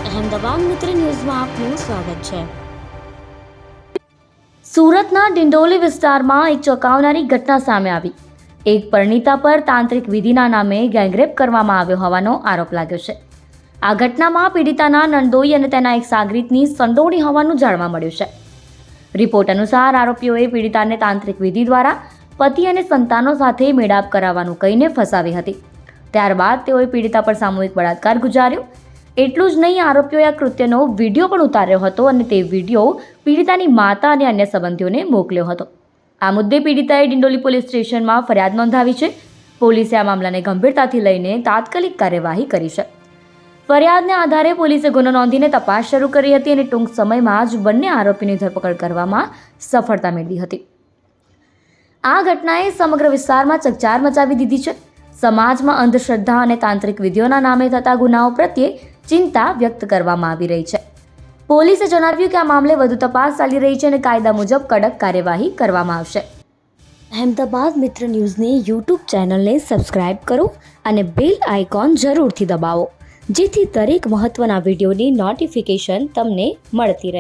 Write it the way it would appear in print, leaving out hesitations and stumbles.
અહેમદાબાદ મિત્ર ન્યૂઝમાં આપનું સ્વાગત છે। સુરતના ડિંડોલી વિસ્તારમાં એક ચોંકાવનારી ઘટના સામે આવી। એક પરિણીતા પર તાંત્રિક વિધિના નામે ગેંગરેપ કરવામાં આવ્યો હોવાનો આરોપ લાગ્યો છે। આ ઘટનામાં પીડિતાના નણદોઈ અને તેના એક સાગરીતની સંડોવણી હોવાનું જાણવા મળ્યું છે। રિપોર્ટ અનુસાર આરોપીઓએ પીડિતાને તાંત્રિક વિધિ દ્વારા પતિ અને સંતાનો સાથે મેળાપ કરાવવાનું કહીને ફસાવી હતી। ત્યારબાદ તેઓએ પીડિતા પર સામૂહિક બળાત્કાર ગુજાર્યો। એટલું જ નહીં, આરોપીઓએ આ કૃત્યનો વિડીયો પણ ઉતાર્યો હતો અને તે વિડીયો પીડિતાની માતા અને અન્ય સંબંધીઓને મોકલ્યો હતો। આ મુદ્દે પીડિતાએ ડિંડોલી પોલીસ સ્ટેશનમાં ફરિયાદ નોંધાવી છે। પોલીસે આ મામલાને ગંભીરતાથી લઈને તાત્કાલિક કાર્યવાહી કરી છે। ફરિયાદને આધારે પોલીસે ગુનો નોંધીને તપાસ શરૂ કરી હતી અને ટૂંક સમયમાં જ બંને આરોપીની ધરપકડ કરવામાં સફળતા મેળવી હતી। આ ઘટનાએ સમગ્ર વિસ્તારમાં ચકચાર મચાવી દીધી છે। સમાજમાં અંધશ્રદ્ધા અને તાંત્રિક વિધિઓના નામે થતા ગુનાઓ પ્રત્યે ચિંતા વ્યક્ત કરવામાં આવી રહી છે। પોલીસે જણાવ્યું કે આ મામલે વધુ તપાસ ચાલી રહી છે અને કાયદા મુજબ કડક કાર્યવાહી કરવામાં આવશે। અહેમદાબાદ મિત્ર ન્યૂઝની યુટ્યુબ ચેનલને સબસ્ક્રાઇબ કરો અને બેલ આઇકોન જરૂરથી દબાવો, જેથી દરેક મહત્વના વિડીયોની નોટિફિકેશન તમને મળતી રહે।